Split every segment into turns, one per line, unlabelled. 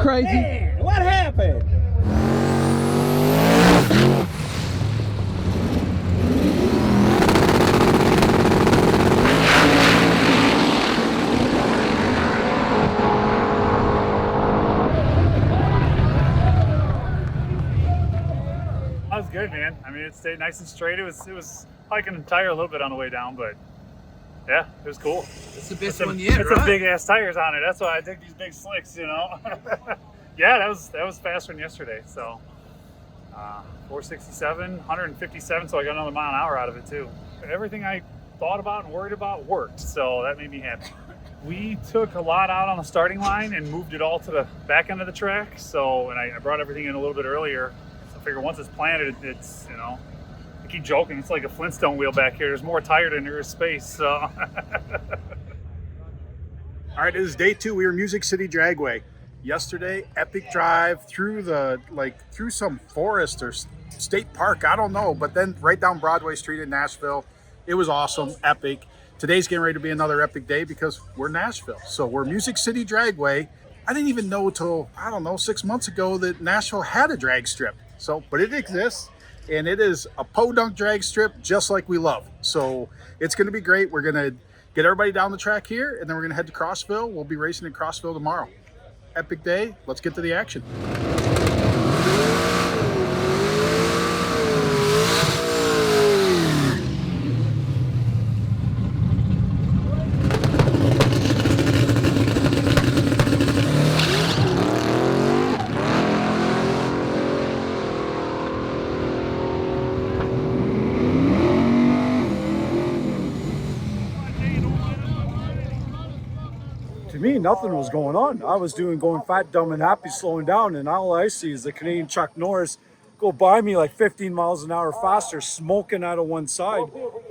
crazy?
Man, what happened?
That was good, man. I mean, it stayed nice and straight. It was hiking the tire a little bit on the way down, but yeah, it was cool.
It's the best one yet,
It's
right?
some big ass tires on it. That's why I dig these big slicks, you know. Yeah, that was faster than yesterday. So 467, 157. So I got another mile an hour out of it too. Everything I thought about and worried about worked, so that made me happy. We took a lot out on the starting line and moved it all to the back end of the track. So, and I brought everything in a little bit earlier. So I figure once it's planted, it's, you know, I keep joking, it's like a Flintstone wheel back here. There's more tire than there is space, so.
All right, this is day 2. We were Music City Dragway. Yesterday, epic drive through through some forest or state park, I don't know, but then right down Broadway Street in Nashville. It was awesome, epic. Today's getting ready to be another epic day because we're Nashville. So we're Music City Dragway. I didn't even know till, I don't know, 6 months ago that Nashville had a drag strip. So, but it exists. And it is a podunk drag strip just like we love. So it's going to be great. We're going to get everybody down the track here, and then we're going to head to Crossville. We'll be racing in Crossville tomorrow. Epic day. Let's get to the action.
To me, nothing was going on. I was going fat, dumb, and happy, slowing down, and all I see is the Canadian Chuck Norris go by me like 15 miles an hour faster, smoking out of one side,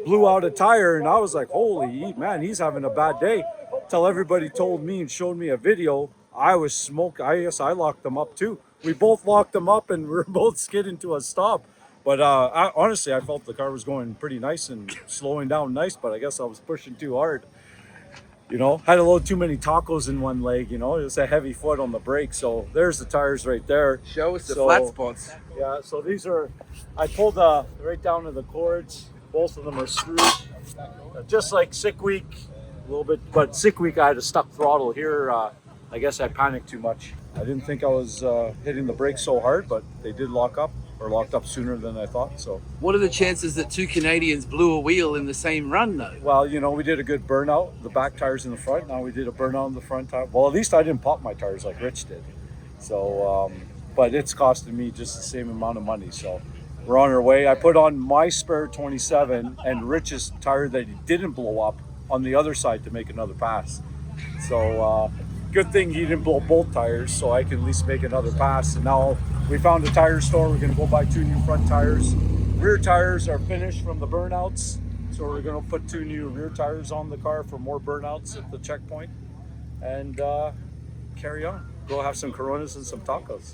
blew out a tire, and I was like, holy man, he's having a bad day. Till everybody told me and showed me a video, I was smoking. I guess I locked them up too. We both locked them up, and we were both skidding to a stop. But honestly, I felt the car was going pretty nice and slowing down nice, but I guess I was pushing too hard. You know, had a little too many tacos in one leg, you know, it was a heavy foot on the brake. So there's the tires right there.
Show us the flat spots.
Yeah, so these are, I pulled right down to the cords. Both of them are screwed. Just like Sick Week, a little bit, but Sick Week I had a stuck throttle here. I guess I panicked too much. I didn't think I was hitting the brakes so hard, but they did lock up, or locked up sooner than I thought, so.
What are the chances that two Canadians blew a wheel in the same run, though?
Well, you know, we did a good burnout, the back tires in the front. Now we did a burnout in the front tire. Well, at least I didn't pop my tires like Rich did. So, but it's costing me just the same amount of money. So we're on our way. I put on my spare 27 and Rich's tire that he didn't blow up on the other side to make another pass. So good thing he didn't blow both tires, so I can at least make another pass. And now we found a tire store. We're gonna go buy 2 new front tires. Rear tires are finished from the burnouts, so we're gonna put 2 new rear tires on the car for more burnouts at the checkpoint, and carry on. Go have some Coronas and some tacos.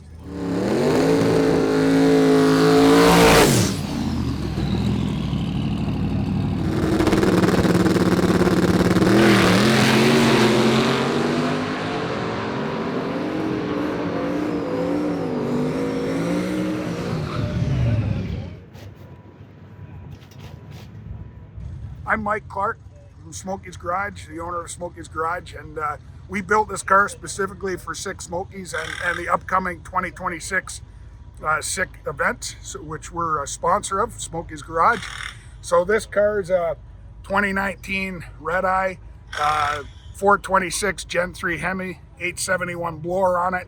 I'm Mike Clark from Smoky's Garage, the owner of Smoky's Garage, and we built this car specifically for Sick Smokies and the upcoming 2026 Sick event, which we're a sponsor of, Smoky's Garage. So this car is a 2019 Red Eye 426 Gen 3 Hemi, 871 blower on it.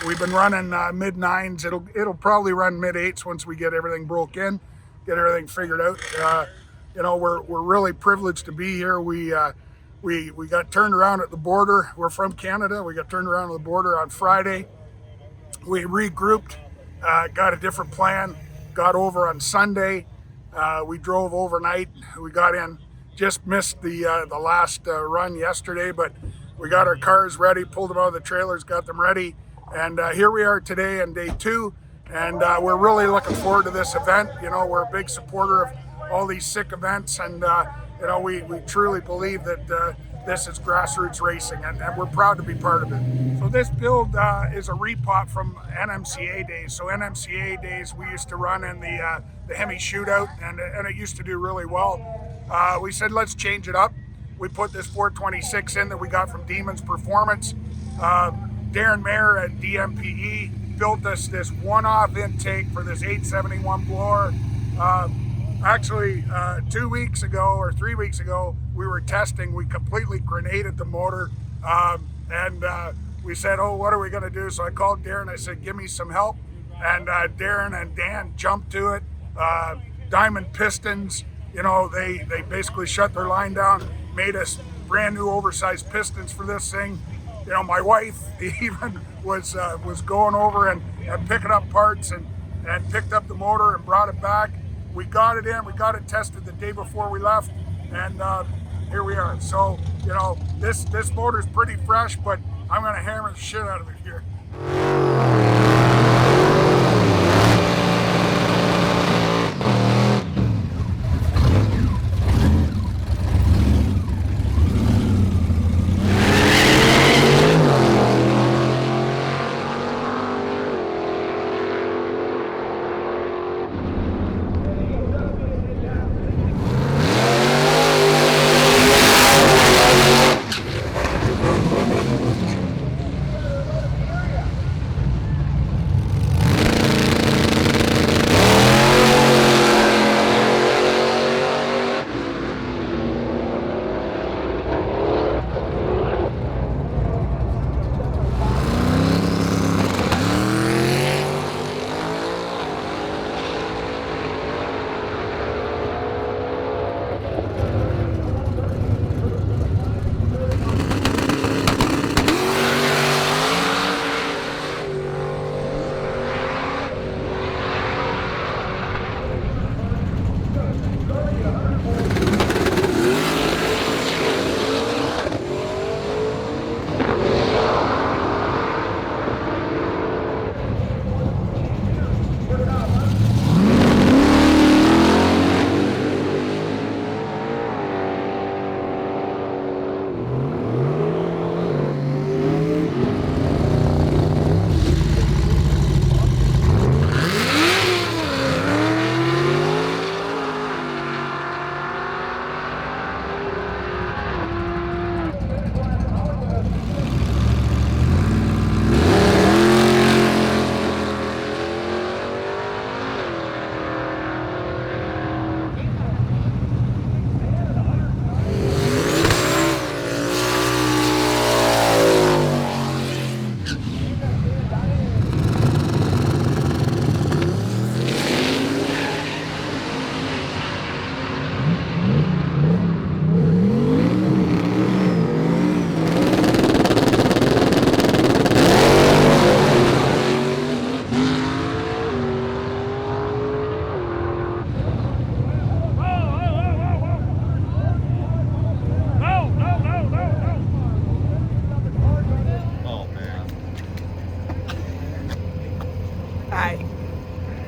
We've been running mid 9s. It'll probably run mid 8s once we get everything broke in, get everything figured out. You know, we're really privileged to be here. We got turned around at the border. We're from Canada. We got turned around at the border on Friday. We regrouped, got a different plan, got over on Sunday. We drove overnight. We got in, just missed the last run yesterday, but we got our cars ready, pulled them out of the trailers, got them ready. And here we are today on day 2. And we're really looking forward to this event. You know, we're a big supporter of all these sick events, and you know, we truly believe that this is grassroots racing, and we're proud to be part of it. So this build is a repop from NMCA days. So NMCA days, we used to run in the Hemi shootout, and it used to do really well. We said, let's change it up. We put this 426 in that we got from Demons Performance. Darren Mayer at DMPE built us this one-off intake for this 871 blower. Actually, 2 weeks ago or 3 weeks ago, we were testing. We completely grenaded the motor, and we said, oh, what are we going to do? So I called Darren. I said, give me some help. And Darren and Dan jumped to it. Diamond Pistons, you know, they basically shut their line down, made us brand new oversized pistons for this thing. You know, my wife even was going over and picking up parts and picked up the motor and brought it back. We got it in, we got it tested the day before we left, and here we are. So, you know, this motor's pretty fresh, but I'm gonna hammer the shit out of it here.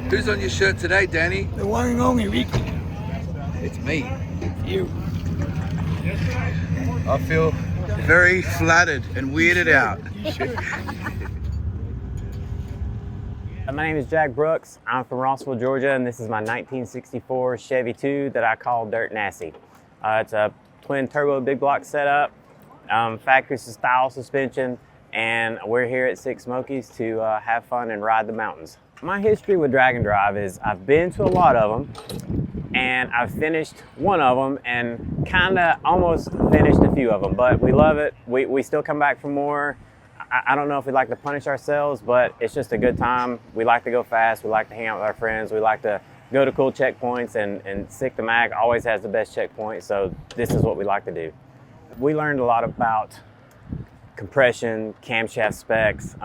Who's on your shirt today, Danny?
The one and only Ricky.
It's me.
You.
I feel very flattered and weirded out.
My name is Jack Brooks. I'm from Rossville, Georgia, and this is my 1964 Chevy 2 that I call Dirt Nassie. It's a twin turbo big block setup, factory style suspension, and we're here at Sick Smokies to have fun and ride the mountains. My history with drag and drive is I've been to a lot of them, and I've finished one of them and kind of almost finished a few of them, but we love it. We still come back for more. I don't know if we like to punish ourselves, but it's just a good time. We like to go fast. We like to hang out with our friends. We like to go to cool checkpoints, and Sick the Mac always has the best checkpoint, so this is what we like to do. We learned a lot about compression, camshaft specs,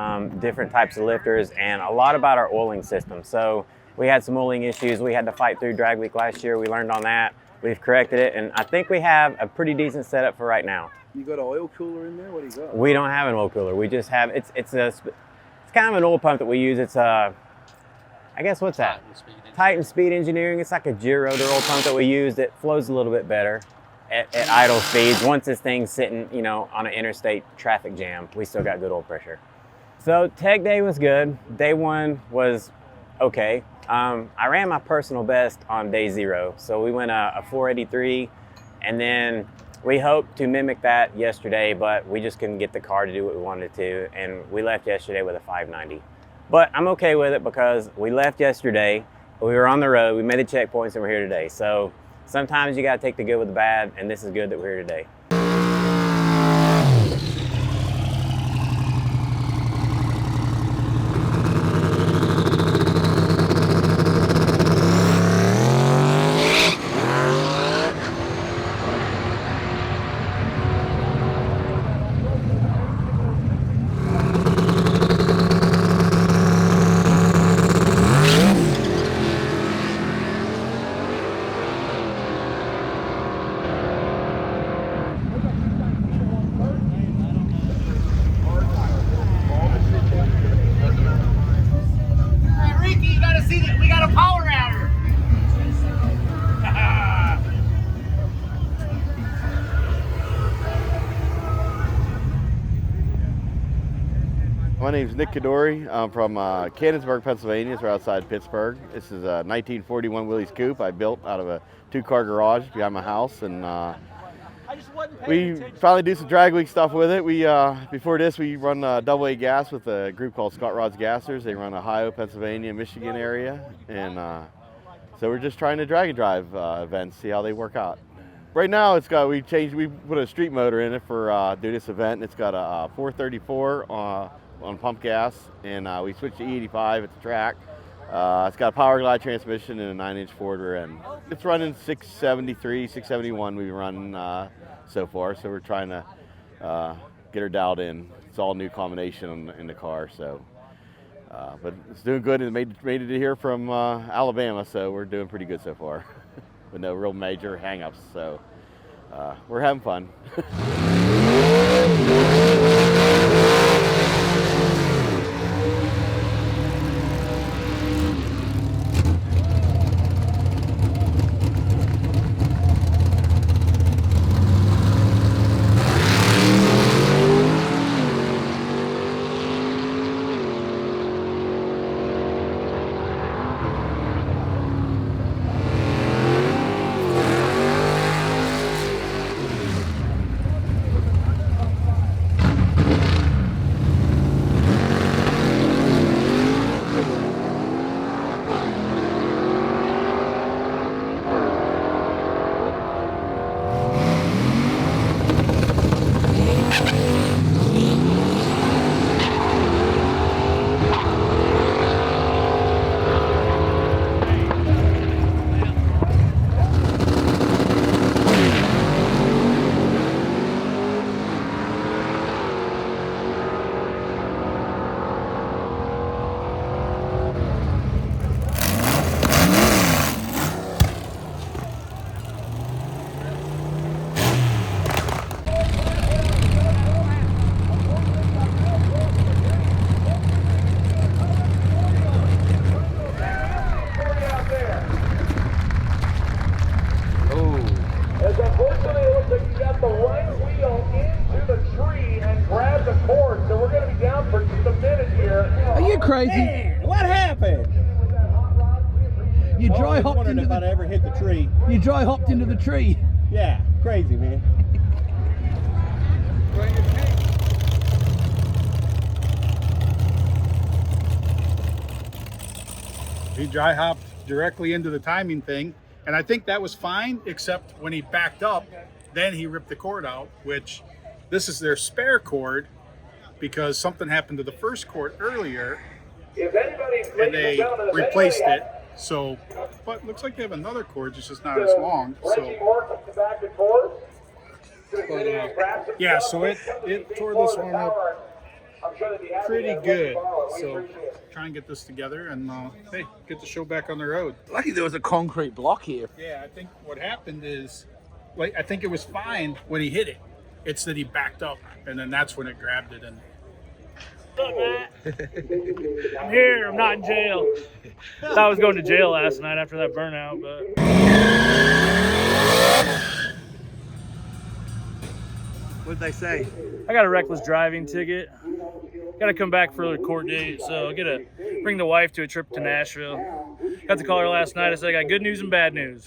different types of lifters, and a lot about our oiling system. So we had some oiling issues we had to fight through drag week last year. We learned on that. We've corrected it, and I think we have a pretty decent setup for right now.
You got an oil cooler in there? What do you got?
We don't have an oil cooler. We just have, it's kind of an oil pump that we use. It's I guess what's that? Titan Speed Engineering. It's like a gear rotor oil pump that we use that flows a little bit better. at idle speeds. Once this thing's sitting, you know, on an interstate traffic jam, we still got good oil pressure. So tech day was good. Day one was okay. I ran my personal best on day 0. So we went a 483, and then we hoped to mimic that yesterday, but we just couldn't get the car to do what we wanted to, and we left yesterday with a 590. But I'm okay with it because we left yesterday, we were on the road, we made the checkpoints, and we're here today. So sometimes you gotta take the good with the bad, and this is good that we're here today.
My name's Nick Kadori. I'm from Cannonsburg, Pennsylvania. It's right outside Pittsburgh. This is a 1941 Willys Coupe I built out of a 2-car garage behind my house, and we finally do some drag week stuff with it. We before this we run AA gas with a group called Scott Rod's Gassers. They run Ohio, Pennsylvania, Michigan area, and so we're just trying to drag and drive events, see how they work out. Right now it's got we put a street motor in it for do this event. It's got a 434 on pump gas, and we switched to E85 at the track. It's got a power glide transmission and a 9-inch Ford rear end. It's running 673, 671 we've run so far, so we're trying to get her dialed in. It's all new combination in the car, so but it's doing good, and made it here from Alabama, so we're doing pretty good so far with no real major hang-ups, so we're having fun.
Crazy.
Man, what happened?
You dry hopped into
if I'd ever hit the tree.
You dry hopped into the tree.
Yeah, crazy, man.
He dry hopped directly into the timing thing, and I think that was fine, except when he backed up, then he ripped the cord out, which this is their spare cord because something happened to the first cord earlier. And they replaced it, so, but looks like they have another cord, it's just not as long, so. But, yeah, so it tore this one up pretty good, so try and get this together and, hey, get the show back on the road.
Lucky there was a concrete block here.
Yeah, I think what happened is, like, I think it was fine when he hit it. It's that he backed up, and then that's when it grabbed it, and
What's up, Matt? I'm here. I'm not in jail. Thought I was going to jail last night after that burnout, but
What'd they say?
I got a reckless driving ticket. Got to come back for a court date, so bring the wife to a trip to Nashville. Got to call her last night. I said, I got good news and bad news.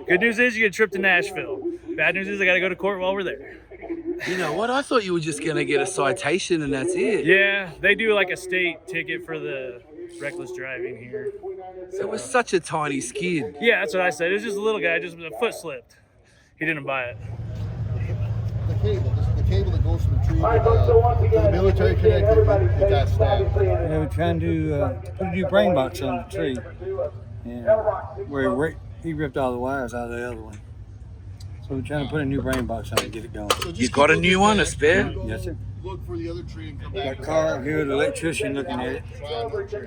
Good news is you get a trip to Nashville. Bad news is I got to go to court while we're there.
You know what? I thought you were just going to get a citation and that's it.
Yeah, they do like a state ticket for the reckless driving here.
So it was such a tiny skid.
Yeah, that's what I said. It was just a little guy, just a foot slipped. He didn't buy it.
The cable that goes from the tree to the military connector, it got snapped.
They were trying to put a new brain box on the tree, and where he ripped all the wires out of the other one. So we're trying to put a new brain box on it and get it going.
So
You got a new one, a spare?
Yes, sir.
Look for the other tree and come back.
Got car here, the electrician looking at it.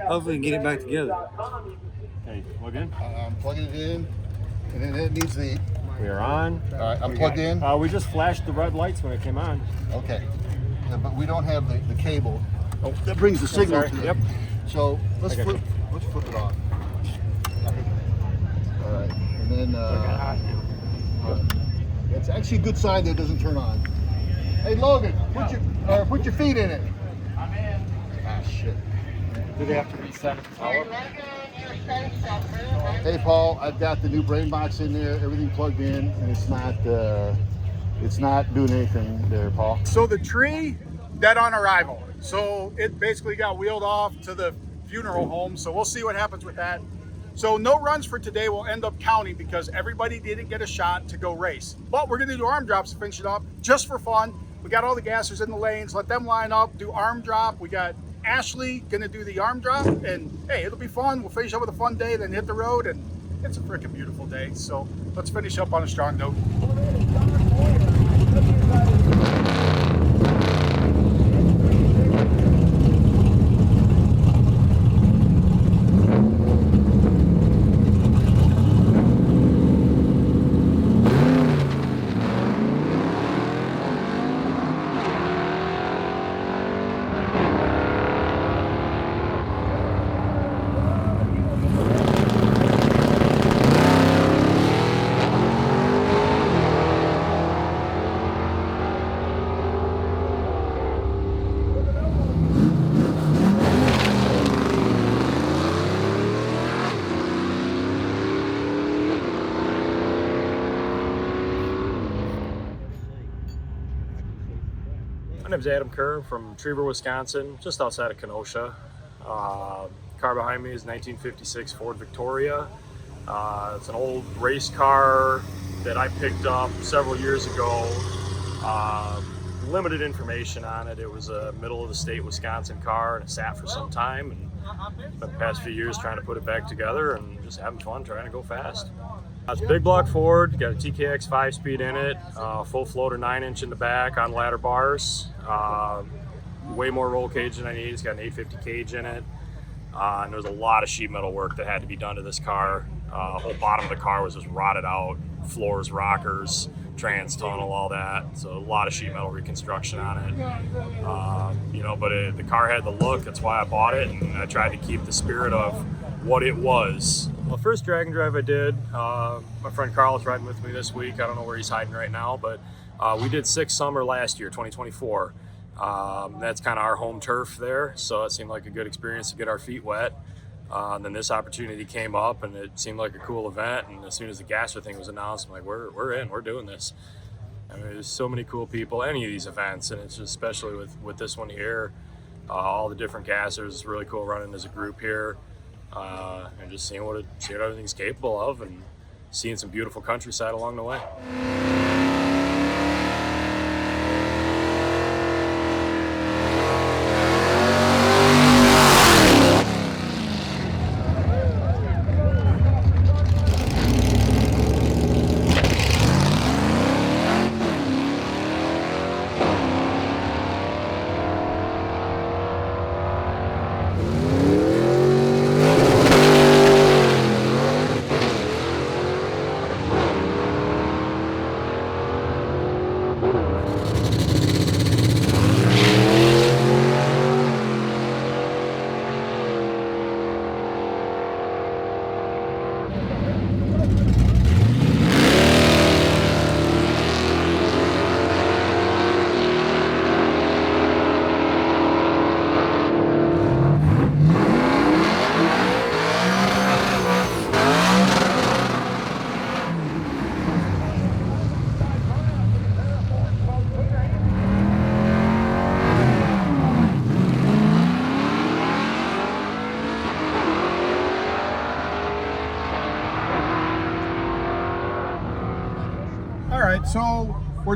Hopefully get it back together.
Okay, plug in.
I'm plugging it in, and then it needs the.
We are on.
All right, I'm plugged in.
We just flashed the red lights when it came on.
Okay, yeah, but we don't have the cable. Oh, that brings the signal to it.
Yep.
So let's flip it off. All right, and then it's actually a good sign that it doesn't turn on. Hey Logan, put your feet in it. I'm in. Ah shit.
Do they have to reset the power?
Hey Paul, I've got the new brain box in there, everything plugged in, and it's not doing anything there, Paul.
So the tree, dead on arrival. So it basically got wheeled off to the funeral home. So we'll see what happens with that. So no runs for today will end up counting because everybody didn't get a shot to go race. But we're gonna do arm drops to finish it up just for fun. We got all the gassers in the lanes, let them line up, do arm drop. We got Ashley gonna do the arm drop, and hey, it'll be fun. We'll finish up with a fun day, then hit the road, and it's a freaking beautiful day. So let's finish up on a strong note.
My name's Adam Kerr from Trevor, Wisconsin, just outside of Kenosha. Car behind me is 1956 Ford Victoria. It's an old race car that I picked up several years ago. Limited information on it. It was a middle of the state Wisconsin car, and it sat for some time. And spent the past few years trying to put it back together and just having fun trying to go fast. It's a big block Ford, got a TKX 5-speed in it, full floater 9-inch in the back on ladder bars. Way more roll cage than I need. It's got an 850 cage in it. And there was a lot of sheet metal work that had to be done to this car. The whole bottom of the car was just rotted out, floors, rockers, trans tunnel, all that. So a lot of sheet metal reconstruction on it. But the car had the look. That's why I bought it, and I tried to keep the spirit of what it was. Well, the first drag and drive I did, my friend Carl is riding with me this week. I don't know where he's hiding right now, but we did 6 Summer last year, 2024. That's kind of our home turf there, so it seemed like a good experience to get our feet wet. And then this opportunity came up, and it seemed like a cool event. And as soon as the gasser thing was announced, I'm like, we're in, we're doing this. I mean, there's so many cool people, any of these events, and it's just especially with this one here, all the different gassers. It's really cool running as a group here, and just seeing what everything's capable of, and seeing some beautiful countryside along the way.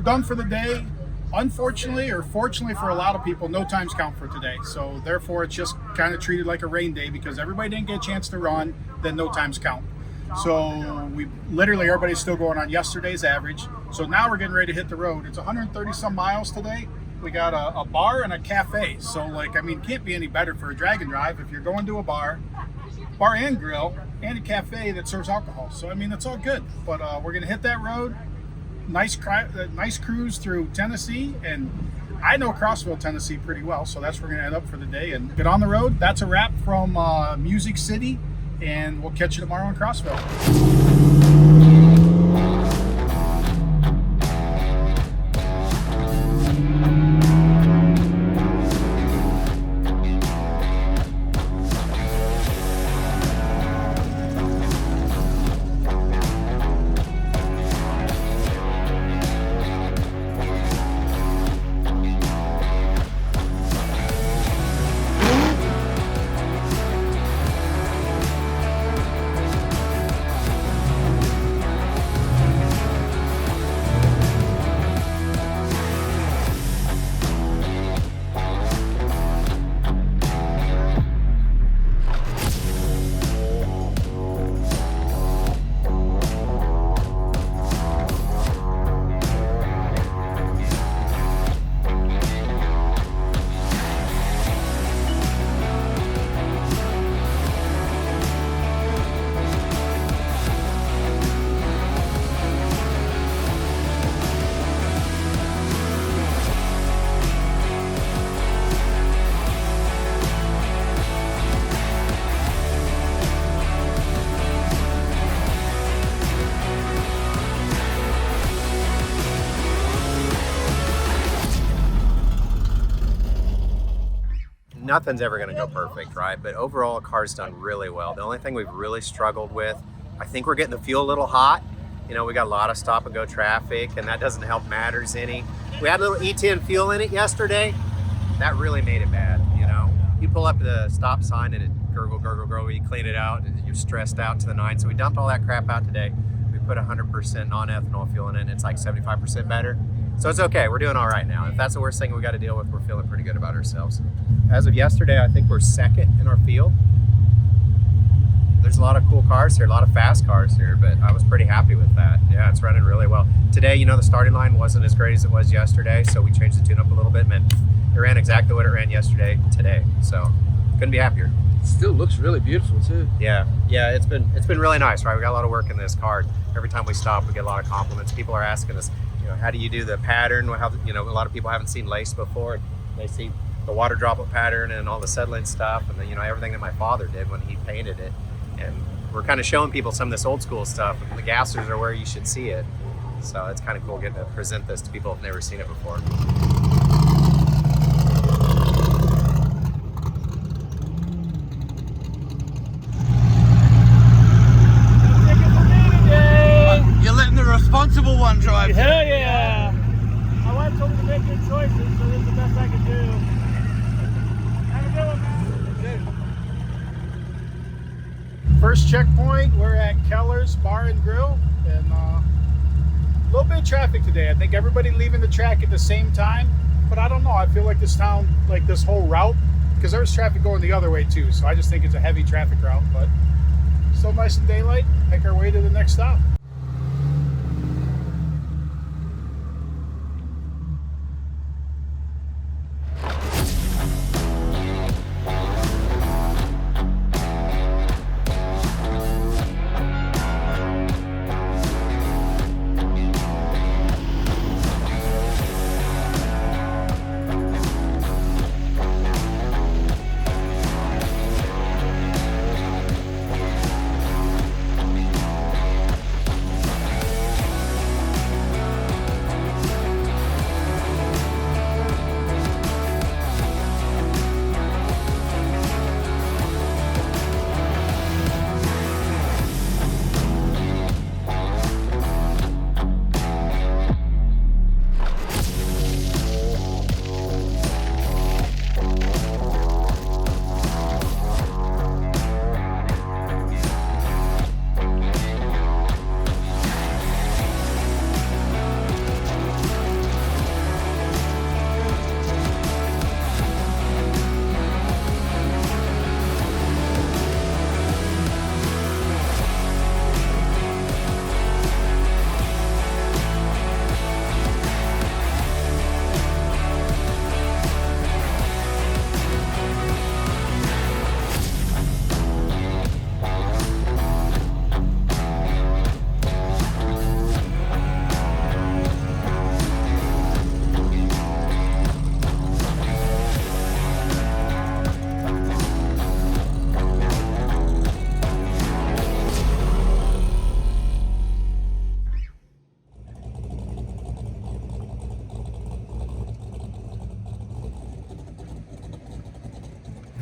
done for the day. Unfortunately, or fortunately for a lot of people, no times count for today. So therefore, it's just kind of treated like a rain day because everybody didn't get a chance to run, then no times count. So we literally, everybody's still going on yesterday's average. So now we're getting ready to hit the road. It's 130 some miles today. We got a bar and a cafe. So like, I mean, can't be any better for a drag and drive if you're going to a bar and grill, and a cafe that serves alcohol. So I mean, it's all good. But we're gonna hit that road. Nice cruise through Tennessee, and I know Crossville, Tennessee pretty well, so that's where we're gonna end up for the day and get on the road. That's a wrap from Music City, and we'll catch you tomorrow in Crossville.
Nothing's ever going to go perfect, right? But overall, the car's done really well. The only thing we've really struggled with, I think we're getting the fuel a little hot. You know, we got a lot of stop and go traffic, and that doesn't help matters any. We had a little E10 fuel in it yesterday. That really made it bad, you know. You pull up to the stop sign and it gurgle, gurgle, gurgle. You clean it out and you're stressed out to the nine. So we dumped all that crap out today. We put 100% non-ethanol fuel in it, and it's like 75% better. So it's okay, we're doing all right now. If that's the worst thing we got to deal with, we're feeling pretty good about ourselves. As of yesterday, I think we're second in our field. There's a lot of cool cars here, a lot of fast cars here, but I was pretty happy with that. Yeah, it's running really well. Today, you know, the starting line wasn't as great as it was yesterday, so we changed the tune up a little bit, and it ran exactly what it ran yesterday today. So couldn't be happier.
Still looks really beautiful too.
Yeah, it's been really nice, right? We got a lot of work in this car. Every time we stop, we get a lot of compliments. People are asking us, you know, how do you do the pattern? How, you know, a lot of people haven't seen lace before. They see the water droplet pattern and all the settling stuff, and then, you know, everything that my father did when he painted it. And we're kind of showing people some of this old school stuff. The gassers are where you should see it. So it's kind of cool getting to present this to people who've never seen it before.
You're letting the responsible one drive.
Hell yeah! My wife told me to make good choices, so this is the best I can do. Have a good one, man.
First checkpoint, we're at Keller's Bar and Grill, and a little bit of traffic today. I think everybody leaving the track at the same time, but I don't know. I feel like this town, like this whole route, because there's traffic going the other way too, so I just think it's a heavy traffic route, but still nice and daylight. Make our way to the next stop.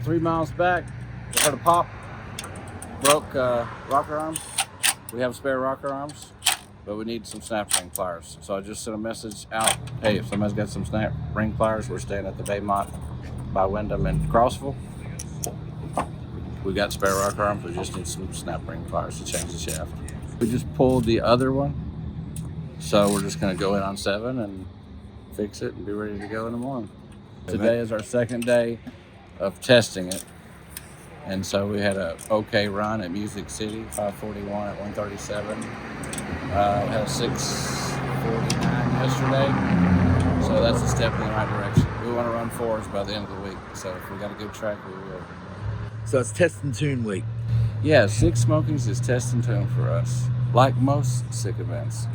3 miles back, we heard a pop, broke rocker arms. We have spare rocker arms, but we need some snap ring pliers. So I just sent a message out, hey, if somebody's got some snap ring pliers, we're staying at the Baymont by Wyndham in Crossville. We got spare rocker arms, we just need some snap ring pliers to change the shaft. We just pulled the other one, so we're just gonna go in on 7 and fix it and be ready to go in the morning. Today is our second day of testing it. And so we had a okay run at Music City, 541 at 137. We had a 649 yesterday. So that's a step in the right direction. We want to run 4s by the end of the week. So if we got a good track, we will.
So it's test and tune week.
Yeah, Sick Smokies is test and tune for us, like most sick events.